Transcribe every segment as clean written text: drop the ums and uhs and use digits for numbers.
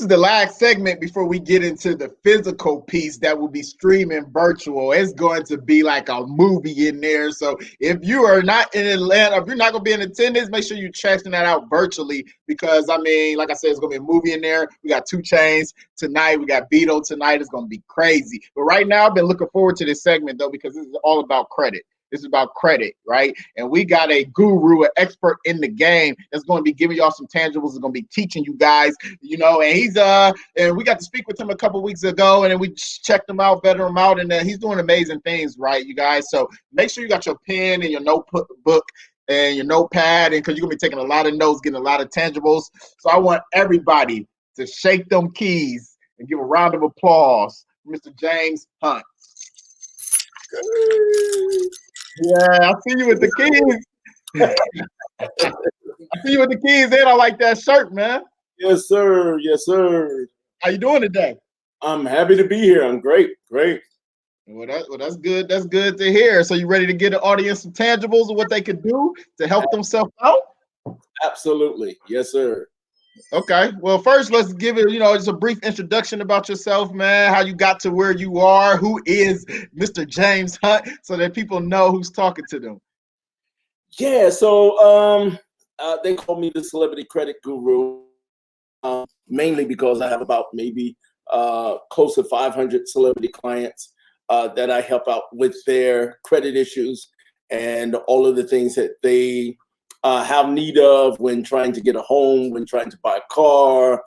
this is the last segment before we get into the physical piece that will be streaming virtual. It's going to be like a movie in there. So if you are not in Atlanta, if you're not going to be in attendance, make sure you're checking that out virtually because, I mean, like I said, it's going to be a movie in there. We got 2 Chainz tonight. We got Beto tonight. It's going to be crazy. But right now, I've been looking forward to this segment, though, because this is all about credit. This is about credit, right? And we got a guru, an expert in the game that's going to be giving y'all some tangibles. Is going to be teaching you guys, and he's and we got to speak with him a couple weeks ago, and then we checked him out, vetted him out, and he's doing amazing things, right, you guys? So make sure you got your pen and your notebook and your notepad, and because you're going to be taking a lot of notes, getting a lot of tangibles. So I want everybody to shake them keys and give a round of applause for Mr. James Hunt. Yeah, I see you with the keys. I see you with the keys, and I like that shirt, man. Yes, sir. Yes, sir. How you doing today? I'm happy to be here. I'm great. Well, that's good. That's good to hear. So you ready to get the audience some tangibles of what they could do to help themselves out? Absolutely. Yes, sir. Okay. Well, first, let's give it, just a brief introduction about yourself, man, how you got to where you are, who is Mr. James Hunt, so that people know who's talking to them. Yeah, so they call me the celebrity credit guru, mainly because I have about maybe close to 500 celebrity clients that I help out with their credit issues and all of the things that they have need of when trying to get a home, when trying to buy a car,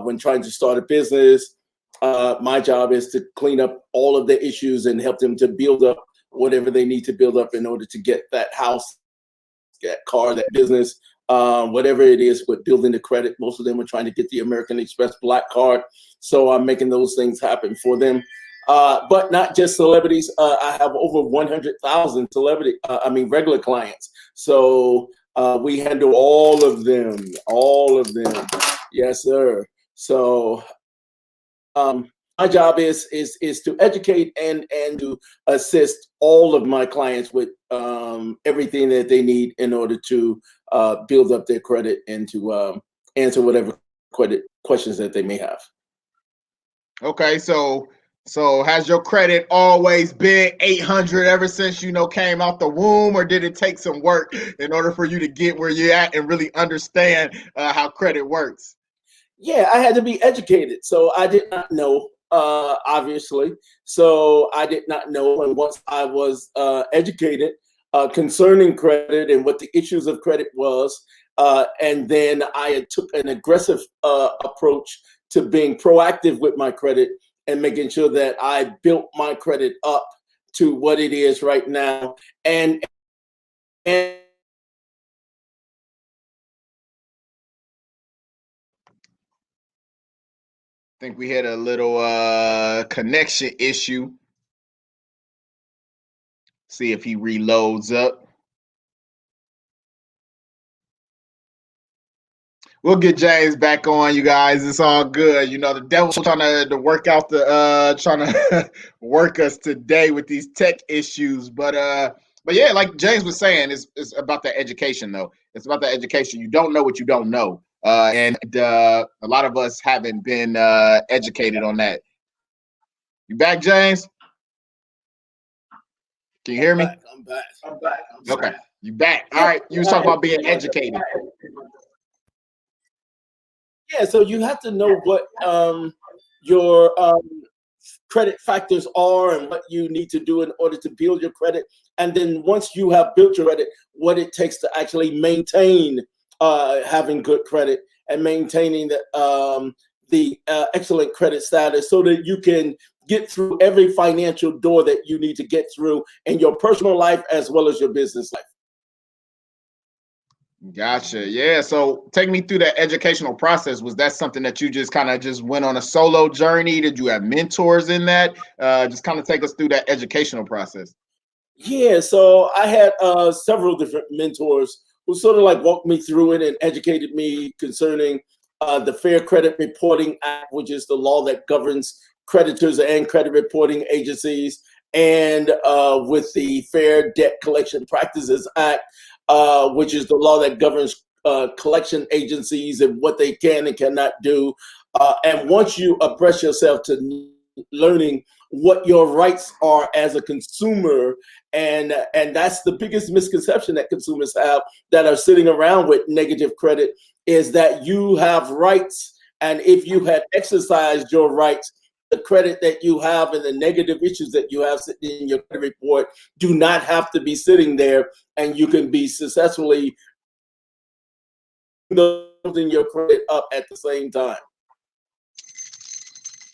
when trying to start a business. My job is to clean up all of the issues and help them to build up whatever they need to build up in order to get that house, that car, that business, whatever it is with building the credit. Most of them are trying to get the American Express Black Card. So I'm making those things happen for them. But not just celebrities. I have over 100,000 regular clients. So we handle all of them. Yes, sir. So my job is to educate and to assist all of my clients with everything that they need in order to build up their credit and to answer whatever credit questions that they may have. Okay, so has your credit always been 800 ever since came out the womb, or did it take some work in order for you to get where you're at and really understand how credit works? Yeah, I had to be educated, so I did not know. Obviously, so I did not know, and once I was educated concerning credit and what the issues of credit was, and then I took an aggressive approach to being proactive with my credit and making sure that I built my credit up to what it is right now. And I think we had a little connection issue. See if he reloads up. We'll get James back on, you guys. It's all good. The devil's trying to work out trying to work us today with these tech issues. But yeah, like James was saying, it's about the education, though. It's about the education. You don't know what you don't know. And a lot of us haven't been educated on that. You back, James? Can you hear me? I'm back. Okay, you back. All right. You was talking about being educated. Yeah, so you have to know what your credit factors are and what you need to do in order to build your credit. And then once you have built your credit, what it takes to actually maintain having good credit and maintaining the excellent credit status so that you can get through every financial door that you need to get through in your personal life as well as your business life. Gotcha. Yeah. So take me through that educational process. Was that something that you just kind of just went on a solo journey? Did you have mentors in that? Just kind of take us through that educational process. Yeah. So I had several different mentors who sort of like walked me through it and educated me concerning the Fair Credit Reporting Act, which is the law that governs creditors and credit reporting agencies, and with the Fair Debt Collection Practices Act, which is the law that governs collection agencies and what they can and cannot do. And once you abreast yourself to learning what your rights are as a consumer, and that's the biggest misconception that consumers have that are sitting around with negative credit, is that you have rights, and if you had exercised your rights, the credit that you have and the negative issues that you have sitting in your credit report do not have to be sitting there, and you can be successfully building your credit up at the same time.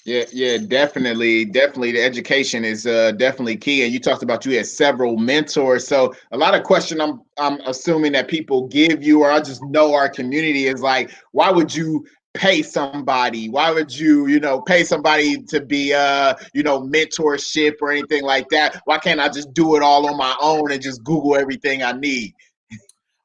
Yeah, definitely. The education is definitely key. And you talked about you had several mentors. So a lot of question I'm assuming that people give you, or I just know our community, is like, why would you pay somebody? Why would you, pay somebody to be mentorship or anything like that? Why can't I just do it all on my own and just Google everything I need?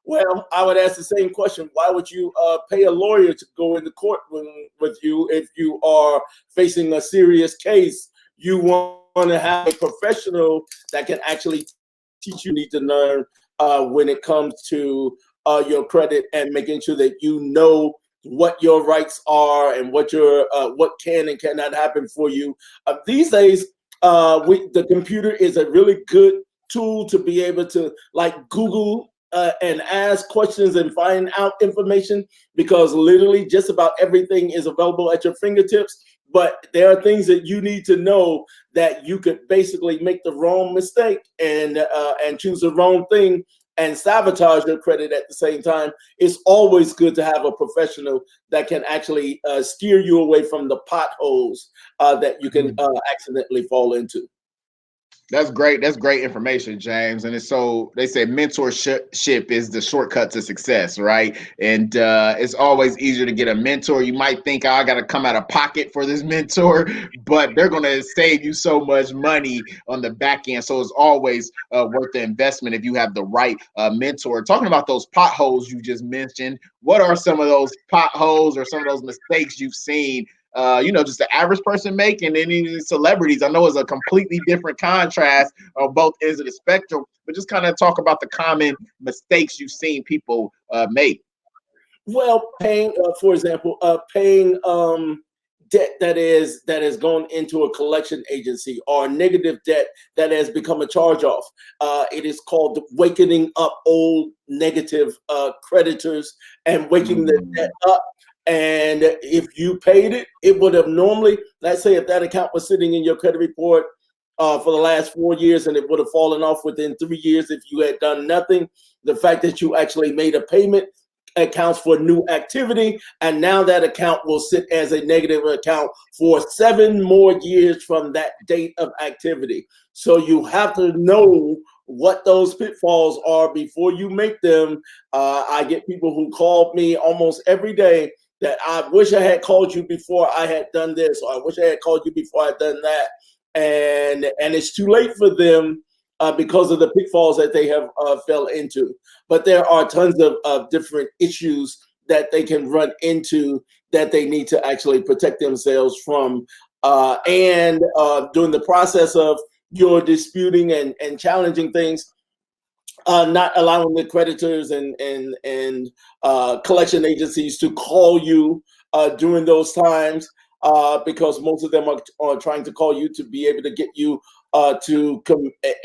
Well, I would ask the same question. Why would you pay a lawyer to go into court with you if you are facing a serious case? You want to have a professional that can actually teach you. Need to learn when it comes to your credit and making sure that you know what your rights are and what can and cannot happen for you. These days, the computer is a really good tool to be able to Google and ask questions and find out information, because literally just about everything is available at your fingertips. But there are things that you need to know, that you could basically make the wrong mistake and choose the wrong thing and sabotage your credit at the same time. It's always good to have a professional that can actually steer you away from the potholes that you can accidentally fall into. That's great. That's great information, James. And they say mentorship is the shortcut to success, right? And it's always easier to get a mentor. You might think, I got to come out of pocket for this mentor, but they're going to save you so much money on the back end. So it's always worth the investment if you have the right mentor. Talking about those potholes you just mentioned, what are some of those potholes or some of those mistakes you've seen just the average person making, and even celebrities? I know it's a completely different contrast on both ends of the spectrum, but just kind of talk about the common mistakes you've seen people make. Well, for example, paying debt that has gone into a collection agency, or negative debt that has become a charge-off. It is called wakening up old negative creditors and waking the debt up. And if you paid it, it would have normally, let's say if that account was sitting in your credit report for the last 4 years, and it would have fallen off within 3 years if you had done nothing. The fact that you actually made a payment accounts for new activity, and now that account will sit as a negative account for 7 more years from that date of activity. So you have to know what those pitfalls are before you make them. I get people who call me almost every day that I wish I had called you before I had done this, or I wish I had called you before I had done that. And it's too late for them because of the pitfalls that they have fell into. But there are tons of different issues that they can run into that they need to actually protect themselves from. And during the process of your disputing and challenging things, not allowing the creditors and collection agencies to call you during those times, because most of them are trying to call you to be able to get you to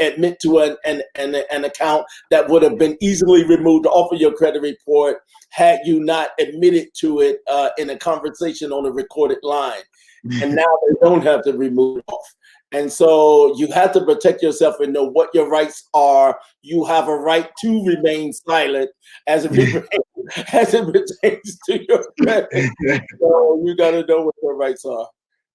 admit to an account that would have been easily removed off of your credit report had you not admitted to it in a conversation on a recorded line. And now they don't have to remove it off. And so you have to protect yourself and know what your rights are. You have a right to remain silent as it pertains to your credit. So you got to know what your rights are.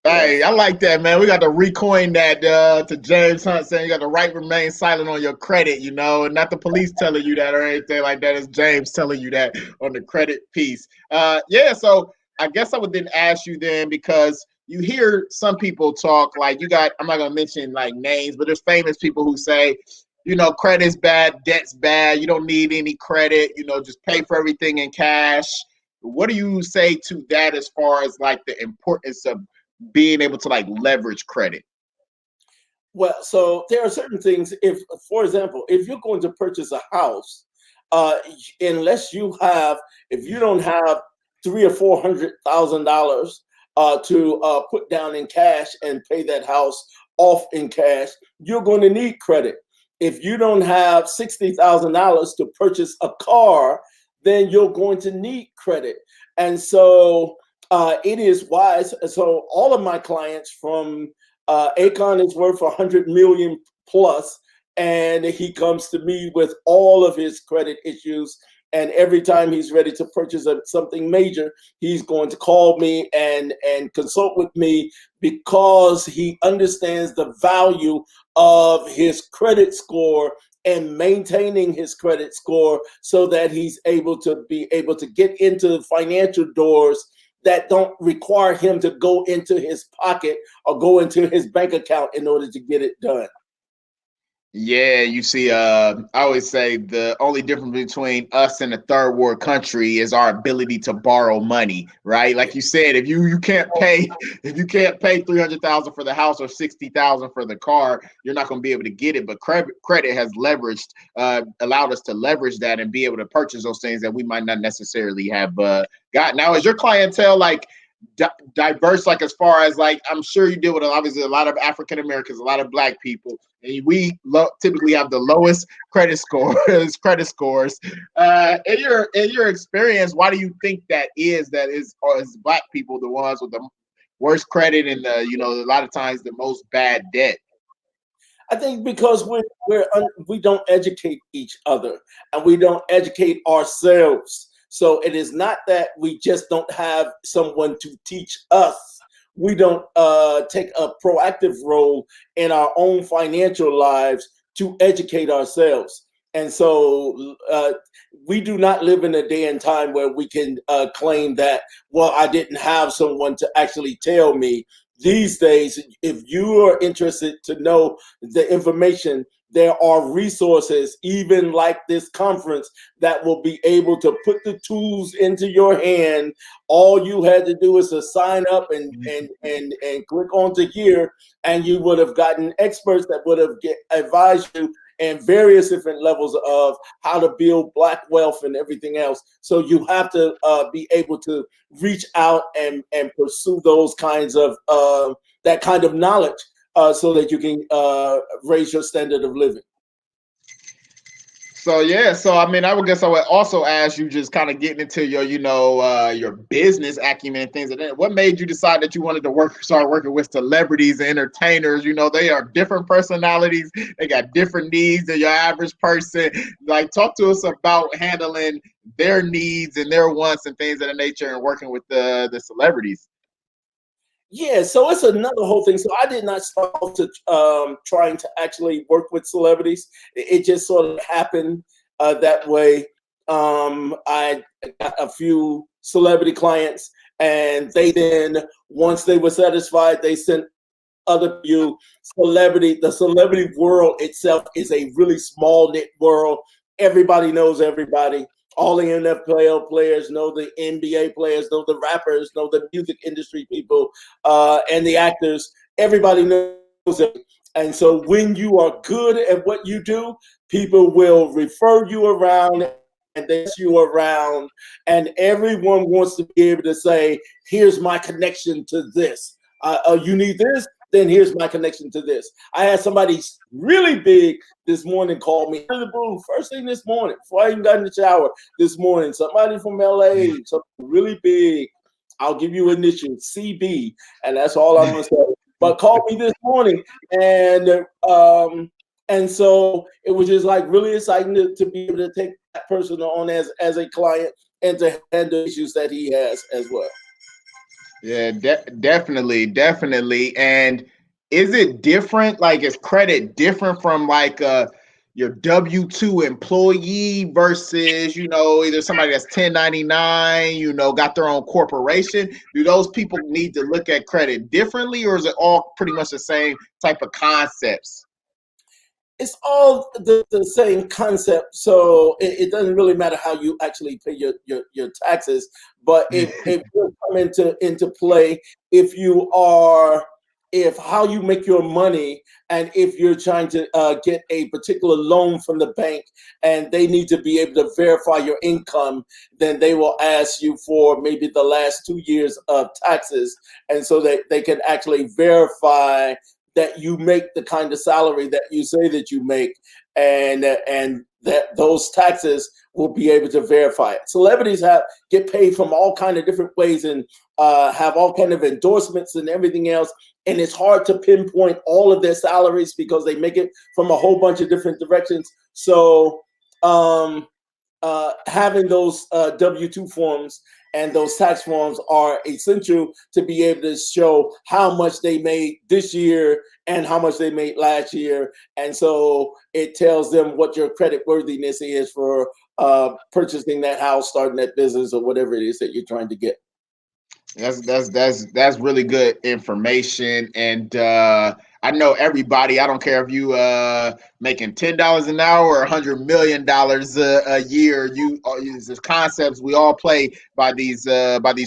Hey, I like that, man. We got to recoin that to James Hunt saying you got the right to remain silent on your credit, and not the police telling you that or anything like that. It's James telling you that on the credit piece. So I guess I would then ask you then, because you hear some people talk like I'm not going to mention like names, but there's famous people who say, credit's bad, debt's bad. You don't need any credit, just pay for everything in cash. What do you say to that as far as like the importance of being able to like leverage credit? Well, so there are certain things. For example, if you're going to purchase a house, if you don't have $300,000 or $400,000 to put down in cash and pay that house off in cash, you're going to need credit. If you don't have $60,000 to purchase a car, then you're going to need credit. And so it is wise. So all of my clients from Akon is worth 100 million plus, and he comes to me with all of his credit issues. And every time he's ready to purchase something major, he's going to call me and consult with me, because he understands the value of his credit score and maintaining his credit score, so that he's able to get into financial doors that don't require him to go into his pocket or go into his bank account in order to get it done. Yeah, you see, I always say the only difference between us and a third world country is our ability to borrow money, right? Like you said, if you can't pay $300,000 for the house or $60,000 for the car, you're not going to be able to get it. But credit has allowed us to leverage that and be able to purchase those things that we might not necessarily have got. Now, is your clientele like diverse, like as far as like, I'm sure you deal with obviously a lot of African Americans, a lot of Black people, and we typically have the lowest credit scores. In your experience, why do you think that is? Or is Black people the ones with the worst credit and a lot of times the most bad debt? I think because we don't educate each other, and we don't educate ourselves. So it is not that we just don't have someone to teach us. We don't take a proactive role in our own financial lives to educate ourselves. And so we do not live in a day and time where we can claim that, well, I didn't have someone to actually tell me. These days, if you are interested to know the information, there are resources, even like this conference, that will be able to put the tools into your hand. All you had to do is to sign up and click onto here, and you would have gotten experts that would have advised you in various different levels of how to build Black wealth and everything else. So you have to be able to reach out and pursue those kinds of that kind of knowledge. So that you can raise your standard of living. So I mean, I would also ask you, just kind of getting into your, your business acumen and things like that. What made you decide that you wanted to start working with celebrities and entertainers? They are different personalities. They got different needs than your average person. Like, talk to us about handling their needs and their wants and things of that nature, and working with the celebrities. Yeah, so it's another whole thing. So I did not start off to trying to actually work with celebrities. It just sort of happened that way. I got a few celebrity clients, and they then, once they were satisfied, they sent other few celebrity. The celebrity world itself is a really small knit world. Everybody knows everybody. All the NFL players know the NBA players, know the rappers, know the music industry people, and the actors. Everybody knows it. And so when you are good at what you do, people will refer you around and they you around, and everyone wants to be able to say, here's my connection to this. You need this? Then here's my connection to this. I had somebody really big this morning call me in the booth first thing this morning, before I even got in the shower this morning. Somebody from LA, something really big. I'll give you initials, CB, and that's all I'm gonna say. But called me this morning, and so it was just like really exciting to be able to take that person on as a client and to handle issues that he has as well. Yeah, definitely. And is it different? Like, is credit different from like your W-2 employee versus, either somebody that's 1099, got their own corporation? Do those people need to look at credit differently, or is it all pretty much the same type of concepts? It's all the same concept, so it doesn't really matter how you actually pay your taxes. But it will come into play if you are if how you make your money, and if you're trying to get a particular loan from the bank and they need to be able to verify your income, then they will ask you for maybe the last 2 years of taxes, and so that they can actually verify that you make the kind of salary that you say that you make, and that those taxes will be able to verify it. Celebrities get paid from all kind of different ways, and have all kind of endorsements and everything else. And it's hard to pinpoint all of their salaries because they make it from a whole bunch of different directions. So having those W-2 forms and those tax forms are essential to be able to show how much they made this year and how much they made last year. And so it tells them what your credit worthiness is for purchasing that house, starting that business, or whatever it is that you're trying to get. That's really good information. And I know everybody, I don't care if you making $10 an hour or $100 million a year, you these concepts we all play by these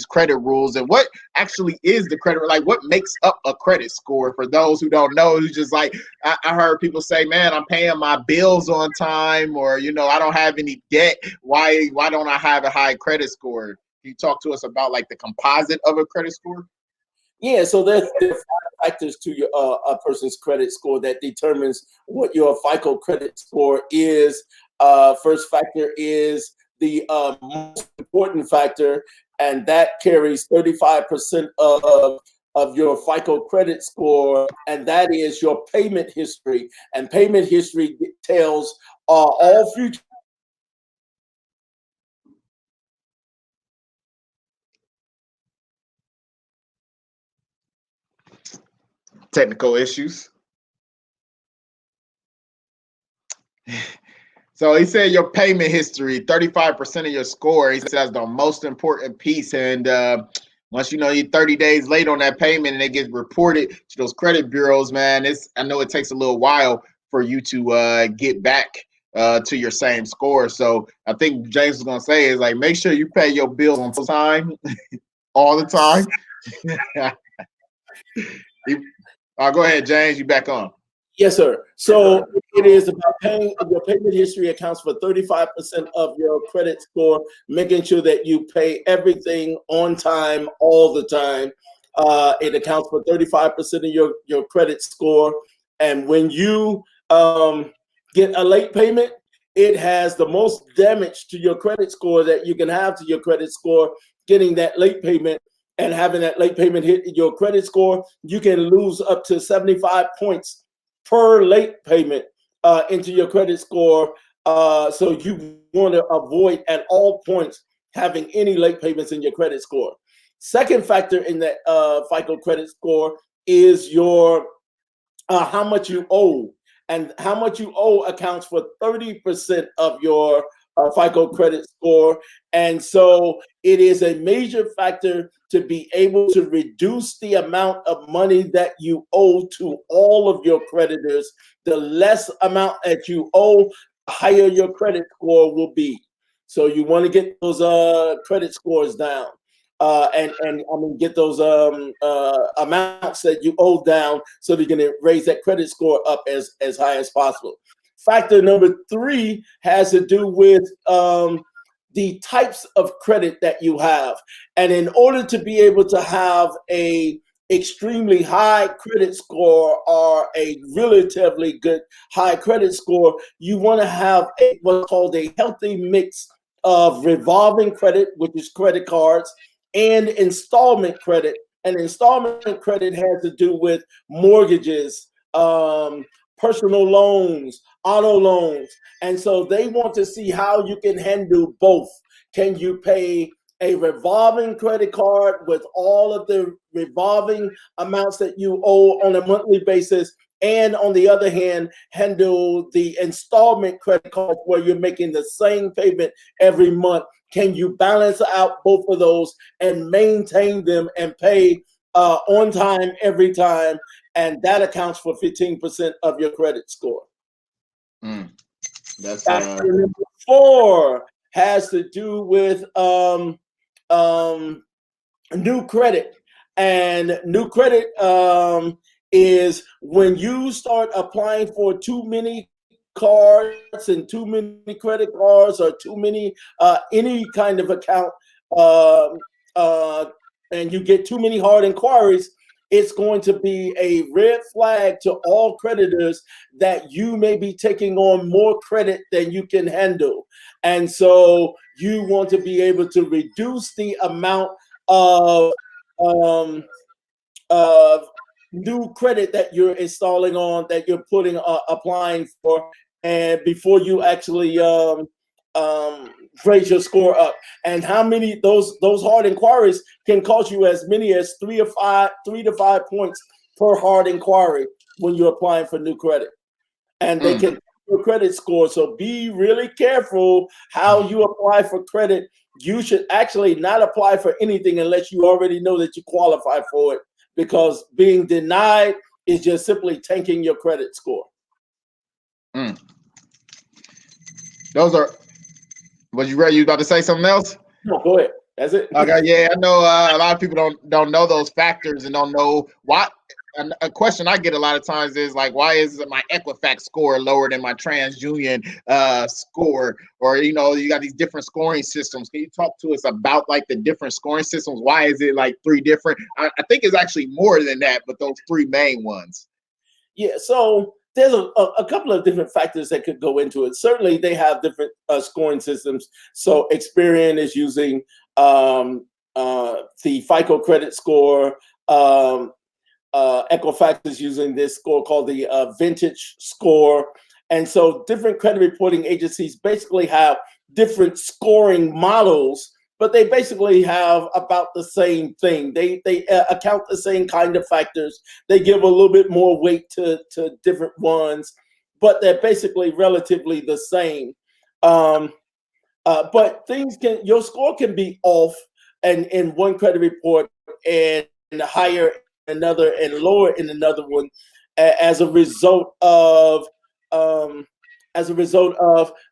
credit rules. And what actually is the credit, like what makes up a credit score for those who don't know, who's just like, I heard people say, man, I'm paying my bills on time, or I don't have any debt, why don't I have a high credit score? Can you talk to us about like the composite of a credit score? Yeah, so there are 5 factors to your a person's credit score that determines what your FICO credit score is. First factor is the most important factor, and that carries 35% of your FICO credit score, and that is your payment history. And payment history tells all future Technical issues. So he said your payment history, 35% of your score. He says the most important piece. And once you're 30 days late on that payment and it gets reported to those credit bureaus, man, I know it takes a little while for you to get back to your same score. So I think James was gonna say is like, make sure you pay your bills on time, all the time. Go ahead, James. You back on. Yes, sir. So it is about paying. Your payment history accounts for 35% of your credit score, making sure that you pay everything on time, all the time. It accounts for 35% of your credit score. And when you get a late payment, it has the most damage to your credit score that you can have to your credit score. Getting that late payment and having that late payment hit your credit score, you can lose up to 75 points per late payment into your credit score. So you want to avoid at all points having any late payments in your credit score. Second factor in that FICO credit score is your how much you owe. And how much you owe accounts for 30% of your FICO credit score. And so it is a major factor to be able to reduce the amount of money that you owe to all of your creditors. The less amount that you owe, the higher your credit score will be. So you want to get those credit scores down. And I mean, get those amounts that you owe down so that you can raise that credit score up as high as possible. Factor number 3 has to do with the types of credit that you have. And in order to be able to have a extremely high credit score or a relatively good high credit score, you want to have what's called a healthy mix of revolving credit, which is credit cards, and installment credit. And installment credit has to do with mortgages, personal loans, auto loans. And so they want to see how you can handle both. Can you pay a revolving credit card with all of the revolving amounts that you owe on a monthly basis? And on the other hand, handle the installment credit card where you're making the same payment every month. Can you balance out both of those and maintain them and pay on time every time? And that accounts for 15% of your credit score. That's number 4 has to do with new credit. And new credit is when you start applying for too many cards and too many credit cards or too many any kind of account, uh, uh, and you get too many hard inquiries, it's going to be a red flag to all creditors that you may be taking on more credit than you can handle. And so you want to be able to reduce the amount of um, of new credit that you're installing on, that you're putting applying for, and before you actually raise your score up. And how many those hard inquiries can cost you as many as 3 to 5 points per hard inquiry when you're applying for new credit, and they can your credit score. So be really careful how you apply for credit. You should actually not apply for anything unless you already know that you qualify for it, because being denied is just simply tanking your credit score. Those are. Was you ready? You about to say something else? No, go ahead. That's it. Okay, yeah, I know a lot of people don't know those factors and don't know why. A question I get a lot of times is like, why is my Equifax score lower than my TransUnion score? Or, you know, you got these different scoring systems. Can you talk to us about like the different scoring systems? Why is it like 3 different? I think it's actually more than that, but those 3 main ones. Yeah, so there's a couple of different factors that could go into it. Certainly, they have different scoring systems. So Experian is using the FICO credit score. Equifax is using this score called the Vintage score. And so different credit reporting agencies basically have different scoring models, but they basically have about the same thing. They account the same kind of factors. They give a little bit more weight to different ones, but they're basically relatively the same. But your score can be off and in one credit report and higher in another and lower in another one as a result of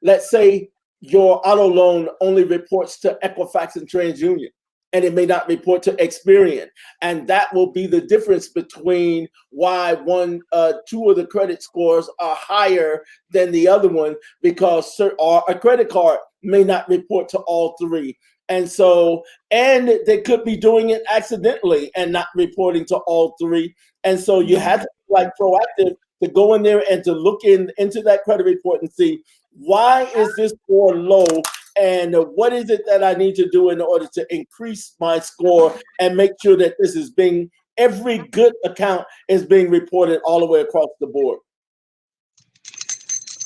let's say your auto loan only reports to Equifax and TransUnion, and it may not report to Experian. And that will be the difference between why two of the credit scores are higher than the other one, because a credit card may not report to all 3. And so, and they could be doing it accidentally and not reporting to all 3. And so you have to be like proactive to go in there and to look into that credit report and see, why is this score low, and what is it that I need to do in order to increase my score and make sure that every good account is being reported all the way across the board.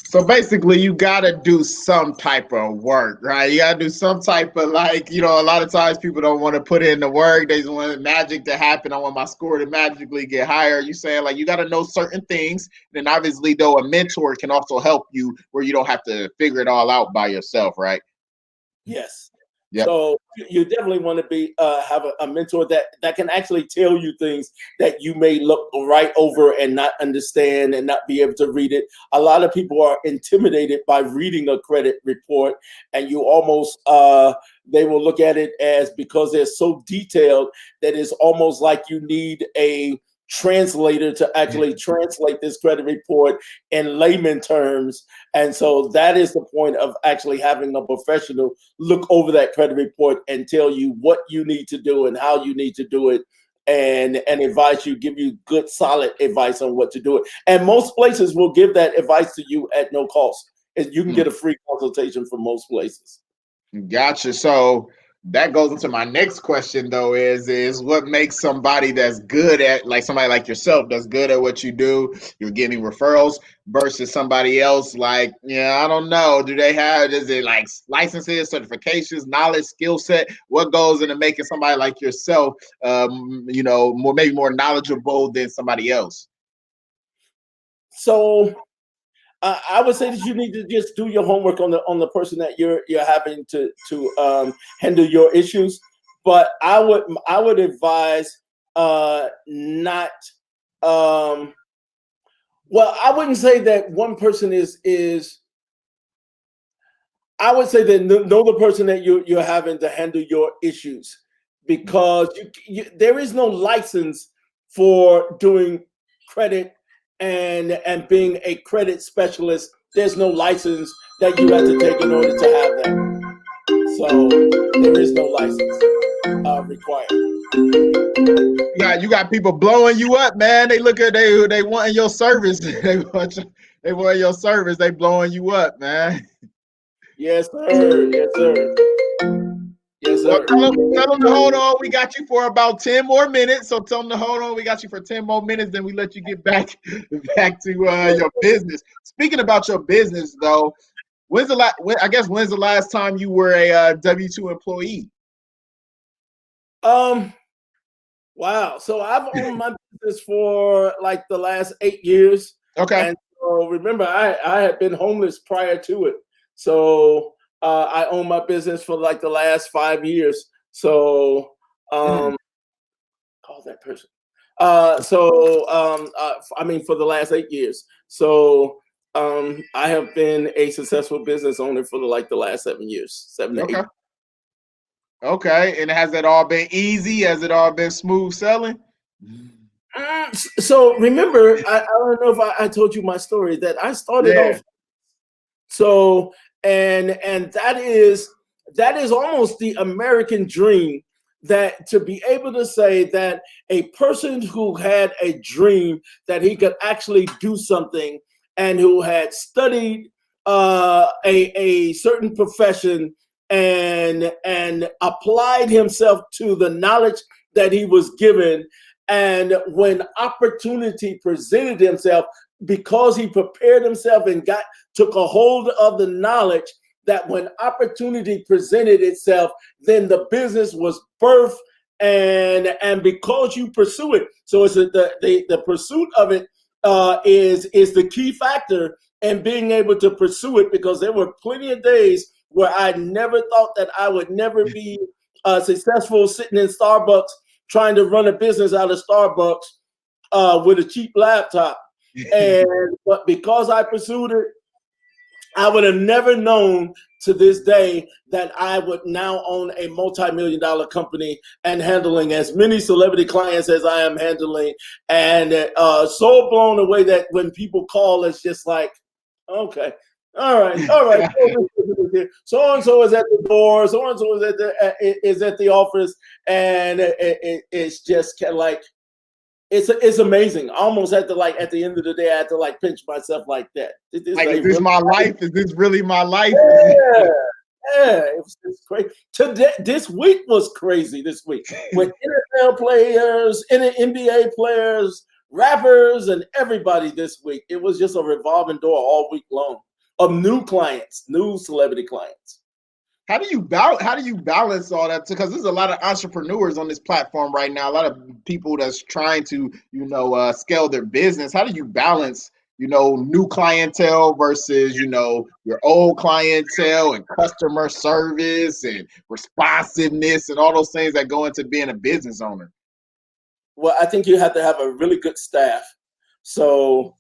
So basically, you got to do some type of work, right? You got to do some type of, like, you know, a lot of times people don't want to put in the work. They just want magic to happen. I want my score to magically get higher. You saying like you got to know certain things. Then obviously, though, a mentor can also help you where you don't have to figure it all out by yourself, right? Yes. Yep. So you definitely want to have a mentor that can actually tell you things that you may look right over and not understand and not be able to read it. A lot of people are intimidated by reading a credit report, and you almost they will look at it as, because they're so detailed, that it's almost like you need a translator to actually translate this credit report in layman terms. And so that is the point of actually having a professional look over that credit report and tell you what you need to do and how you need to do it, and give you good solid advice on what to do it. And most places will give that advice to you at no cost. And you can get a free consultation from most places. Gotcha. So that goes into my next question, though, is what makes somebody that's good at, like somebody like yourself that's good at what you do, you're getting referrals, versus somebody else like, yeah, I don't know. Is it like licenses, certifications, knowledge, skill set? What goes into making somebody like yourself, maybe more knowledgeable than somebody else? So I would say that you need to just do your homework on the person that you're having to handle your issues. But I would advise not. Well, I wouldn't say that one person is. I would say that know the person that you're having to handle your issues, because there is no license for doing credit and being a credit specialist. There's no license that you have to take in order to have that. So there is no license required. You got people blowing you up, man. They look at they want your service. they want your service. They blowing you up, man. Yes, sir. Yes, sir. Yes, sir. Well, tell them to hold on. We got you for about 10 more minutes. So tell them to hold on. We got you for 10 more minutes. Then we let you get back to your business. Speaking about your business, though, when's the last time you were a W-2 employee? Wow. So I've owned my business for like the last 8 years. Okay. And so remember, I had been homeless prior to it. So I own my business for like the last 5 years. So call that person. I mean, for the last 8 years. So I have been a successful business owner for the last 7 years, 7 to 8. Okay, and has it all been easy? Has it all been smooth selling? So remember, I don't know if I told you my story that I started off. So and that is almost the American dream, that to be able to say that a person who had a dream that he could actually do something and who had studied a certain profession and applied himself to the knowledge that he was given, and when opportunity presented himself, because he prepared himself and took a hold of the knowledge, that when opportunity presented itself, then the business was birthed, and because you pursue it, so it's the pursuit of it is the key factor in being able to pursue it, because there were plenty of days where I never thought that I would never be successful sitting in Starbucks trying to run a business out of Starbucks with a cheap laptop. But because I pursued it, I would have never known to this day that I would now own a multi-million-dollar company and handling as many celebrity clients as I am handling. And so blown away that when people call, it's just like, okay. All right. So and so is at the door. So and so is at the office, and it's just kind of like it's amazing. I almost had to at the end of the day, I had to pinch myself like that. Is this my life? Is this really my life? Yeah, it was crazy. This week was crazy. This week with NFL players, NBA players, rappers, and everybody. This week it was just a revolving door all week long of new clients, new celebrity clients. How do you balance all that? Because there's a lot of entrepreneurs on this platform right now, a lot of people that's trying to, scale their business. How do you balance, new clientele versus, your old clientele and customer service and responsiveness and all those things that go into being a business owner? Well, I think you have to have a really good staff. So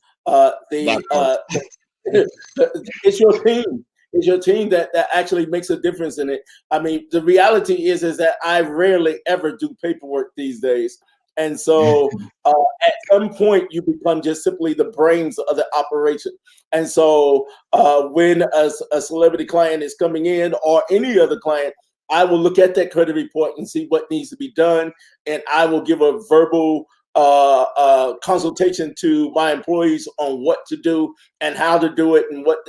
it's your team. It's your team that actually makes a difference in it. I mean, the reality is that I rarely ever do paperwork these days. And so at some point you become just simply the brains of the operation. And so when a celebrity client is coming in or any other client, I will look at that credit report and see what needs to be done. And I will give a verbal consultation to my employees on what to do and how to do it and what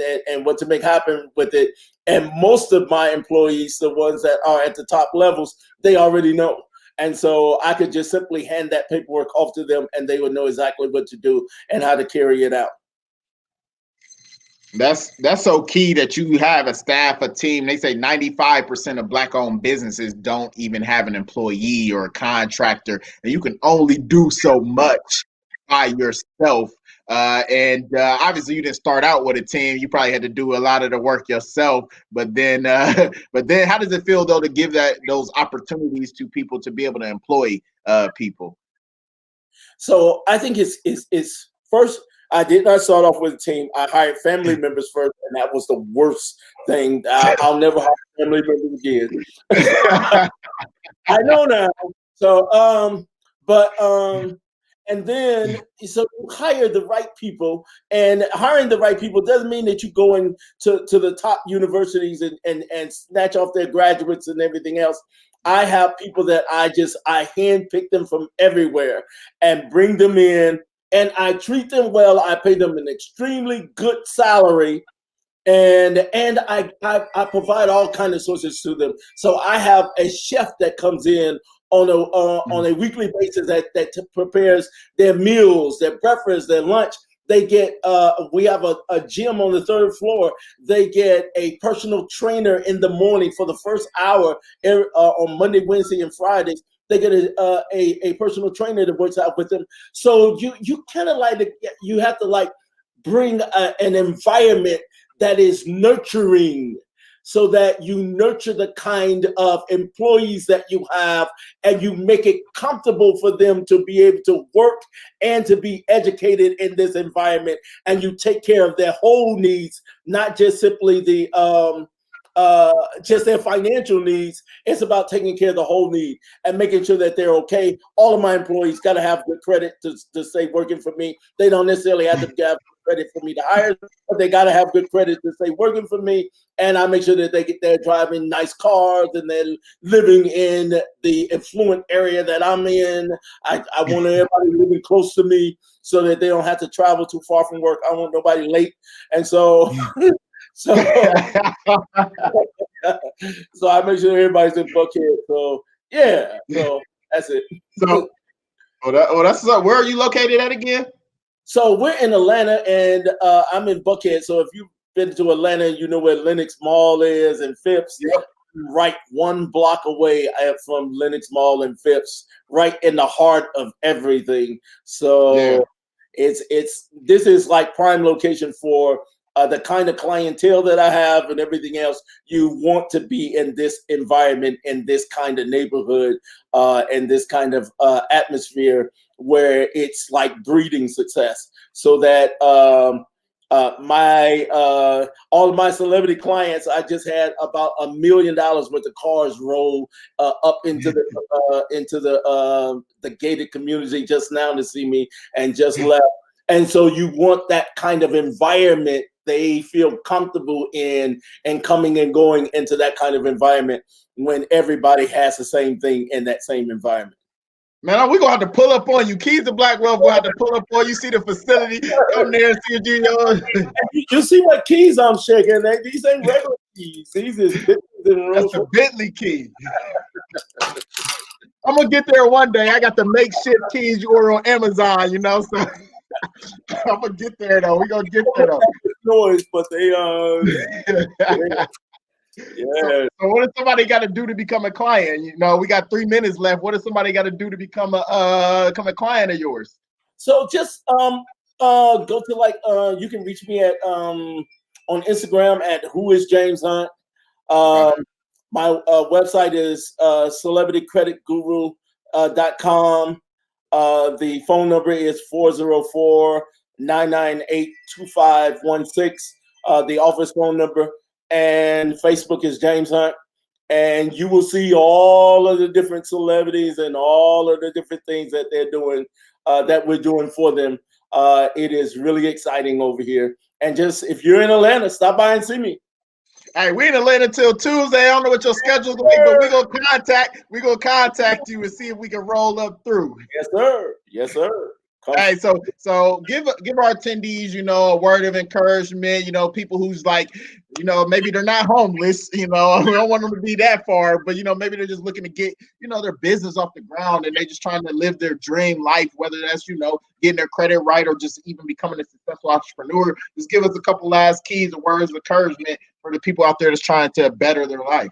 to make happen with it. And most of my employees, the ones that are at the top levels, they already know. And so I could just simply hand that paperwork off to them and they would know exactly what to do and how to carry it out. That's so key that you have a staff, a team. They say 95% of Black-owned businesses don't even have an employee or a contractor, and you can only do so much by yourself. Obviously, you didn't start out with a team. You probably had to do a lot of the work yourself. But then, how does it feel though to give those opportunities to people to be able to employ people? So I think it's first. I did not start off with a team. I hired family members first, and that was the worst thing. I'll never hire family members again. I know now. So, And then, so you hire the right people, and hiring the right people doesn't mean that you go to the top universities and snatch off their graduates and everything else. I have people that I handpick them from everywhere and bring them in, and I treat them well. I pay them an extremely good salary, and I provide all kinds of sources to them. So I have a chef that comes in on a weekly basis that prepares their meals, their breakfast, their lunch. They get we have a gym on the third floor. They get a personal trainer in the morning for the first hour on Monday, Wednesday, and Fridays. They get a personal trainer that works out with them. So you kind of you have to bring an environment that is nurturing, so that you nurture the kind of employees that you have, and you make it comfortable for them to be able to work and to be educated in this environment. And you take care of their whole needs, not just simply just their financial needs. It's about taking care of the whole need and making sure that they're okay. All of my employees got to have good credit to stay working for me. They don't necessarily have to have credit for me to hire, but they got to have good credit to stay working for me. And I make sure that they're driving nice cars and they're living in the affluent area that I'm in. I want everybody living close to me so that they don't have to travel too far from work. I don't want nobody late. And so so I make sure everybody's in Buckhead. So yeah, so that's it. So that's where are you located at again? So we're in Atlanta, and I'm in Buckhead. So if you've been to Atlanta, you know where Lenox Mall is and Phipps. Yep. Right 1 block away from Lenox Mall and Phipps, right in the heart of everything. So this is like prime location for the kind of clientele that I have and everything else. You want to be in this environment, in this kind of neighborhood, and this kind of atmosphere where it's like breeding success, so that all of my celebrity clients, I just had about $1 million worth of cars roll up into the gated community just now to see me, and just left. And so you want that kind of environment. They feel comfortable in and coming and going into that kind of environment when everybody has the same thing in that same environment. Man, we're going to have to pull up on you. Keys to Black Wealth, we'll have to pull up on you, see the facility, come there and see you. You see what keys I'm shaking. These ain't regular keys. These is that's a Bentley key. I'm going to get there one day. I got the makeshift keys you order on Amazon, so I'm going to get there, though. We're going to get there, though. Noise, but they, Yeah. So what does somebody got to do to become a client? We got 3 minutes left. What does somebody got to do to become a client of yours? So just go to you can reach me at on Instagram at Who Is James Hunt. My website is celebritycreditguru.com. The phone number is 404-998-2516. The office phone number. And Facebook is James Hunt, and you will see all of the different celebrities and all of the different things that they're doing, that we're doing for them. It is really exciting over here. And just if you're in Atlanta, stop by and see me. Hey, we're in Atlanta till Tuesday. I don't know what your schedule's like, but we're gonna contact you and see if we can roll up through. Yes, sir. Yes, sir. Hey, so give our attendees, a word of encouragement. People who's like, maybe they're not homeless. We don't want them to be that far, but maybe they're just looking to get, their business off the ground, and they're just trying to live their dream life. Whether that's getting their credit right, or just even becoming a successful entrepreneur. Just give us a couple last keys or words of encouragement for the people out there that's trying to better their life.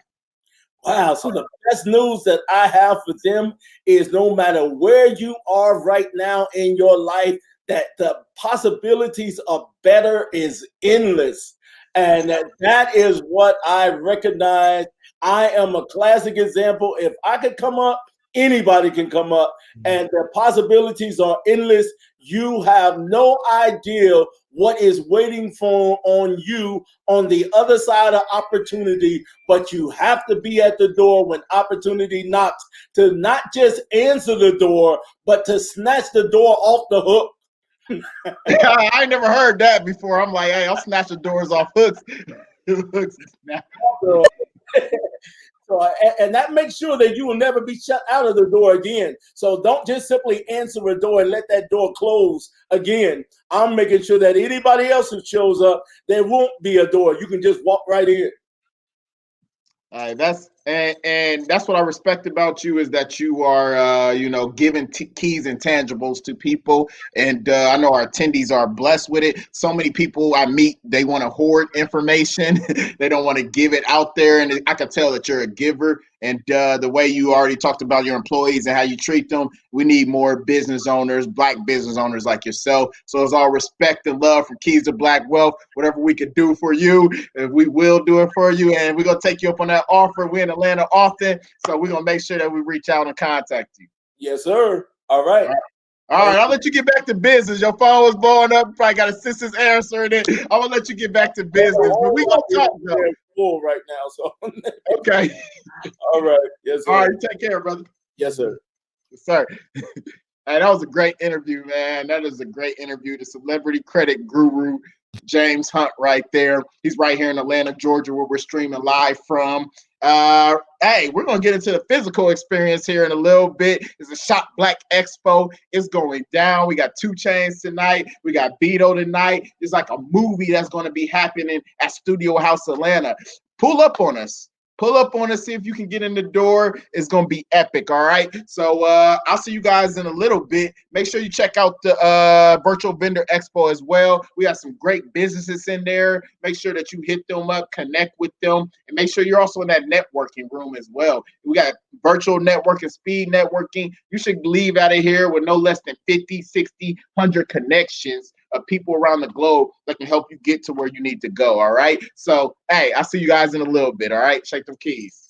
Wow. So the best news that I have for them is no matter where you are right now in your life, that the possibilities of better is endless. And that is what I recognize. I am a classic example. If I could come up Anybody can come up, and the possibilities are endless. You have no idea what is waiting for on you on the other side of opportunity, but you have to be at the door when opportunity knocks, to not just answer the door, but to snatch the door off the hook. I ain't never heard that before. I'm like, hey, I'll snatch the doors off hooks. Hooks. So, and that makes sure that you will never be shut out of the door again. So don't just simply answer a door and let that door close again. I'm making sure that anybody else who shows up, there won't be a door. You can just walk right in. That's and that's what I respect about you, is that you are giving keys and tangibles to people, and I know our attendees are blessed with it. So many people I meet, they want to hoard information. They don't want to give it out there, and I can tell that you're a giver. And the way you already talked about your employees and how you treat them, we need more business owners, Black business owners like yourself. So it's all respect and love from Keys to Black Wealth. Whatever we can do for you, we will do it for you. And we're going to take you up on that offer. We're in Atlanta often, so we're going to make sure that we reach out and contact you. Yes, sir. All right. All right, I'll let you get back to business. Your phone was blowing up. You probably got assistants answering it. I'm going to let you get back to business. But we're going to talk, though. Full right now, so. Okay. All right. Yes, sir. All right, take care, brother. Yes, sir. Yes, sir. Hey, that was a great interview, man. That is a great interview. The celebrity credit guru, James Hunt, right there. He's right here in Atlanta, Georgia, where we're streaming live from. Hey, we're going to get into the physical experience here in a little bit. It's a Shop Black Expo. It's going down. We got 2 Chainz tonight. We got Beto tonight. It's like a movie that's going to be happening at Studio House Atlanta. Pull up on us. Pull up on us, see if you can get in the door. It's going to be epic, all right? So I'll see you guys in a little bit. Make sure you check out the Virtual Vendor Expo as well. We have some great businesses in there. Make sure that you hit them up, connect with them, and make sure you're also in that networking room as well. We got virtual networking, speed networking. You should leave out of here with no less than 50, 60, 100 connections of people around the globe that can help you get to where you need to go, all right? So, hey, I'll see you guys in a little bit, all right? Shake them keys.